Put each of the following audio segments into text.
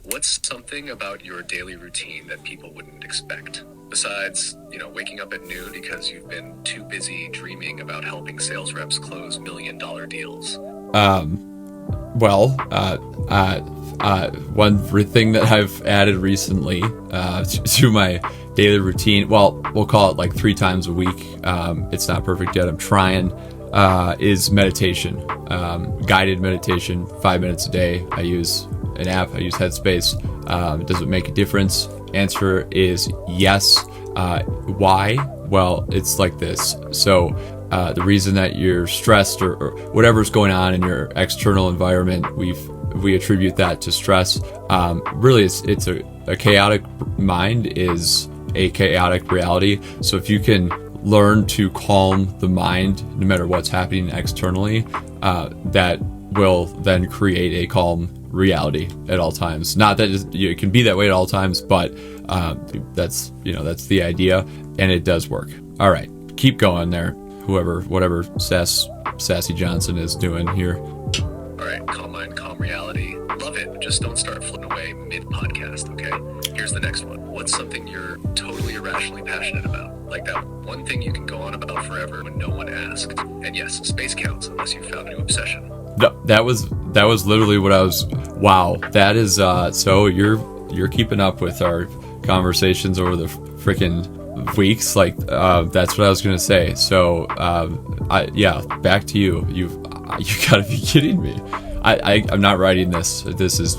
What's something about your daily routine that people wouldn't expect? Besides, waking up at noon because you've been too busy dreaming about helping sales reps close $1 million deals. One thing that I've added recently to my daily routine, well, we'll call it like 3 times a week. It's not perfect yet. I'm trying. Is meditation, guided meditation, 5 minutes a day. I use an app. I use Headspace. Does it make a difference? Answer is yes. Why? Well, it's like this. So the reason that you're stressed or whatever's going on in your external environment, we attribute that to stress. Really, it's a chaotic mind is a chaotic reality. So if you can learn to calm the mind no matter what's happening externally, that will then create a calm reality at all times. Not that it can be that way at all times, but that's the idea, and it does work. All right, keep going there, whatever Sassy Johnson is doing here. All right, calm mind, calm reality. Love it. Just don't start floating away mid-podcast, okay? Here's the next one. What's something you're totally irrationally passionate about? Like that one thing you can go on about forever when no one asked. And yes, space counts unless you found a new obsession. No, that was literally what I was. Wow, that is. So you're keeping up with our conversations over the freaking weeks. Like that's what I was gonna say. So back to you. You gotta be kidding me. I'm not writing this. This is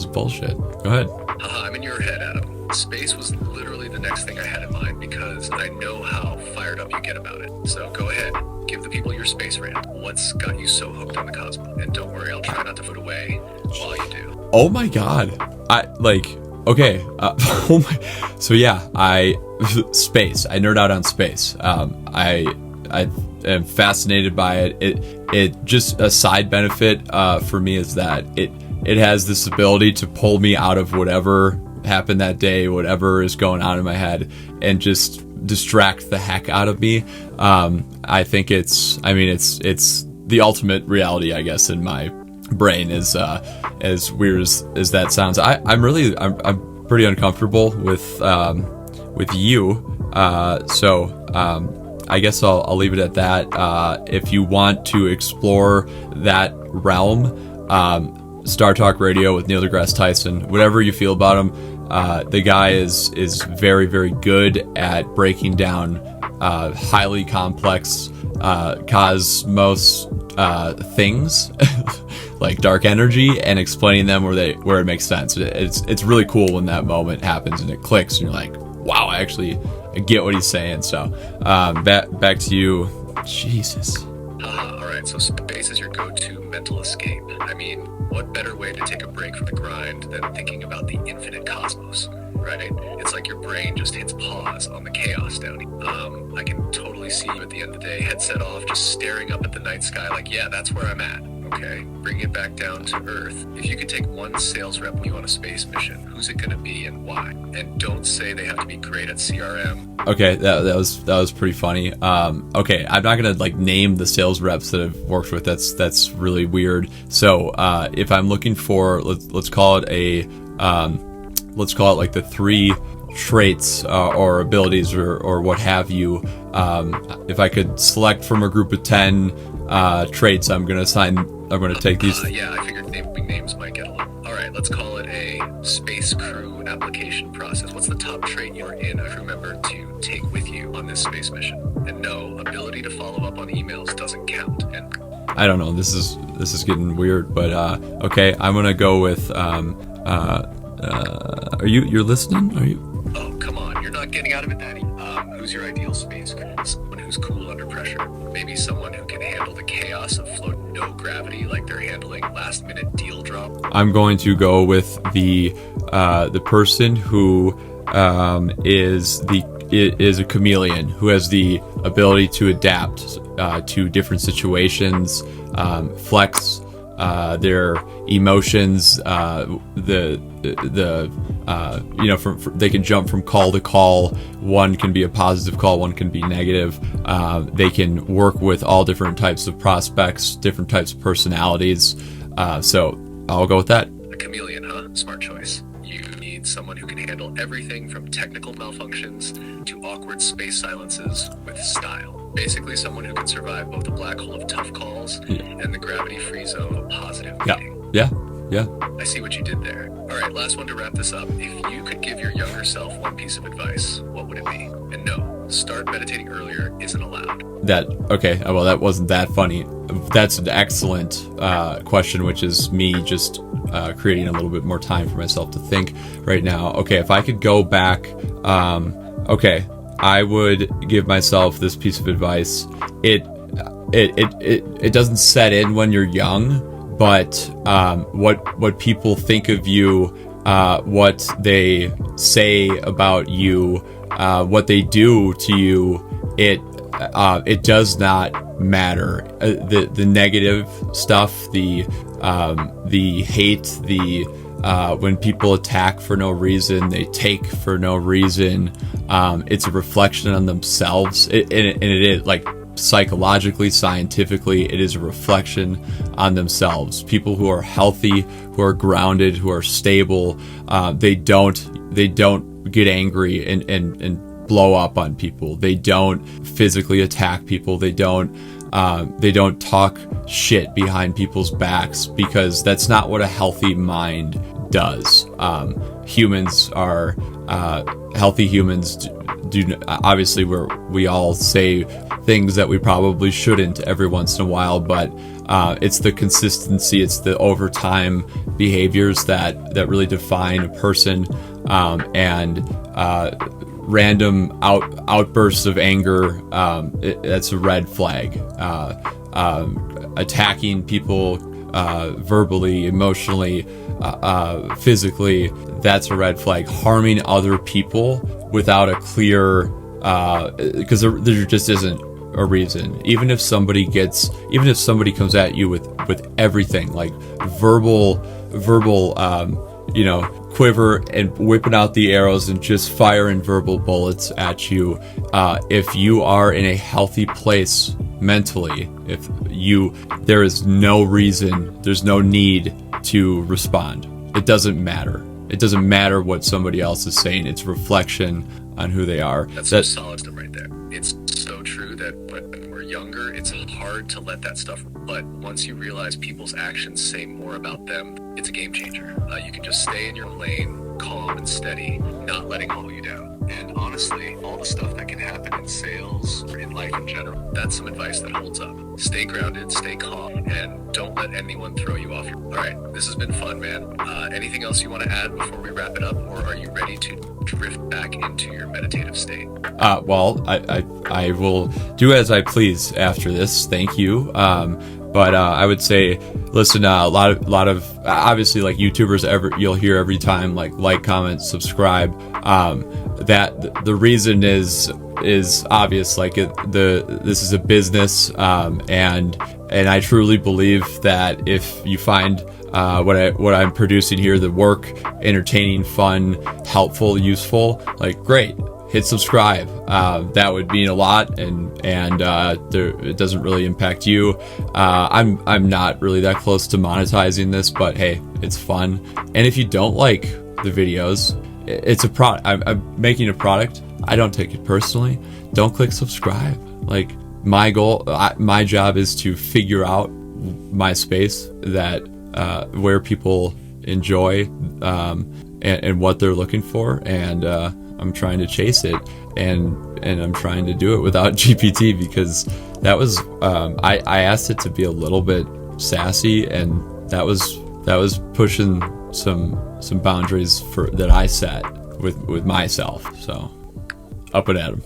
bullshit. Go ahead. I'm in your head, Adam. Space was literally the next thing I had in mind because I know how fired up you get about it. So go ahead, give the people your space rant. What's got you so hooked on the cosmos? And don't worry, I'll try not to put away while you do. Oh my god. Okay. Space. I nerd out on space. I am fascinated by it. It just a side benefit for me is that it has this ability to pull me out of whatever happened that day, whatever is going on in my head, and just distract the heck out of me. I think it's the ultimate reality, I guess, in my brain. Is as weird as that sounds. I'm pretty uncomfortable with you. I guess I'll leave it at that. If you want to explore that realm, Star Talk Radio with Neil deGrasse Tyson, whatever you feel about him, the guy is very, very good at breaking down highly complex cosmos things like dark energy and explaining them where it makes sense. It's really cool when that moment happens and it clicks and you're like, wow, I get what he's saying. So back to you. Jesus. All right, so space is your go-to mental escape. I mean, what better way to take a break from the grind than thinking about the infinite cosmos, right? It's like your brain just hits pause on the chaos down here. I can totally see you at the end of the day, headset off, just staring up at the night sky like, yeah, that's where I'm at. Okay, bring it back down to Earth. If you could take one sales rep with you on a space mission, who's it going to be and why? And don't say they have to be great at CRM. Okay, that was pretty funny. Okay, I'm not gonna name the sales reps that I've worked with. That's really weird. So if I'm looking for let's call it the 3 traits or abilities or what have you. If I could select from a group of 10 traits, I'm gonna take these. I figured naming names might get a little. All right, let's call it a space crew application process. What's the top trait you're in a crew member to take with you on this space mission? And no, ability to follow up on emails doesn't count. And I don't know. This is getting weird, but okay. I'm gonna go with. You're listening? Are you? Oh, come on. You're not getting out of it, Daddy. Who's your ideal space crew? Someone who's cool under pressure. Maybe someone who can handle the chaos of floating no gravity like they're handling last-minute deal drop. I'm going to go with the person who is a chameleon, who has the ability to adapt to different situations, flex their emotions, they can jump from call to call. One can be a positive call, one can be negative. They can work with all different types of prospects, different types of personalities. So I'll go with that. A chameleon, huh? Smart choice. You need someone who can handle everything from technical malfunctions to awkward space silences with style. Basically, someone who can survive both the black hole of tough calls and the gravity-free zone of positive meeting. Yeah. I see what you did there. All right, last one to wrap this up. If you could give your younger self one piece of advice, what would it be? And no, start meditating earlier isn't allowed. Okay, well, that wasn't that funny. That's an excellent question, which is me just creating a little bit more time for myself to think right now. Okay, if I could go back, I would give myself this piece of advice. It doesn't set in when you're young, but what people think of you, what they say about you, what they do to you, it does not matter. The negative stuff, the hate, when people attack for no reason, they take for no reason. It's a reflection on themselves, and it is like psychologically, scientifically, it is a reflection on themselves. People who are healthy, who are grounded, who are stable, they don't get angry and blow up on people. They don't physically attack people. They don't talk shit behind people's backs, because that's not what a healthy mind does. Humans are healthy humans do obviously we all say things that we probably shouldn't every once in a while, but it's the consistency, it's the overtime behaviors that really define a person, and random outbursts of anger, that's a red flag. Attacking people verbally, emotionally, physically, that's a red flag. Harming other people without a clear, because there just isn't a reason. Even if somebody comes at you with everything, like verbal, quiver and whipping out the arrows and just firing verbal bullets at you, if you are in a healthy place mentally, there is no reason, there's no need to respond. It doesn't matter what somebody else is saying. It's a reflection on who they are. That's solid stuff right there. It's so true that when we're younger, it's hard to let that stuff, but once you realize people's actions say more about them, it's a game changer. You can just stay in your lane, calm and steady, not letting hold you down. And honestly, all the stuff that can happen in sales or in life in general, that's some advice that holds up. Stay grounded, stay calm, and don't let anyone throw you off. All right, this has been fun, man. Anything else you want to add before we wrap it up, or are you ready to drift back into your meditative state? Well, I will do as I please after this. Thank you. But I would say, listen, a lot of obviously, like YouTubers, you'll hear every time, like, comment, subscribe. That the reason is obvious. Like, this is a business, and I truly believe that if you find what I'm producing here, the work entertaining, fun, helpful, useful, like, great. Hit subscribe. That would mean a lot, and it doesn't really impact you. I'm not really that close to monetizing this, but hey, it's fun. And if you don't like the videos, it's a product. I'm making a product. I don't take it personally. Don't click subscribe. Like, my goal, my job is to figure out my space that where people enjoy and what they're looking for, and I'm trying to chase it, and I'm trying to do it without GPT, because that was I asked it to be a little bit sassy, and that was pushing some boundaries that I set with myself. So up and at 'em.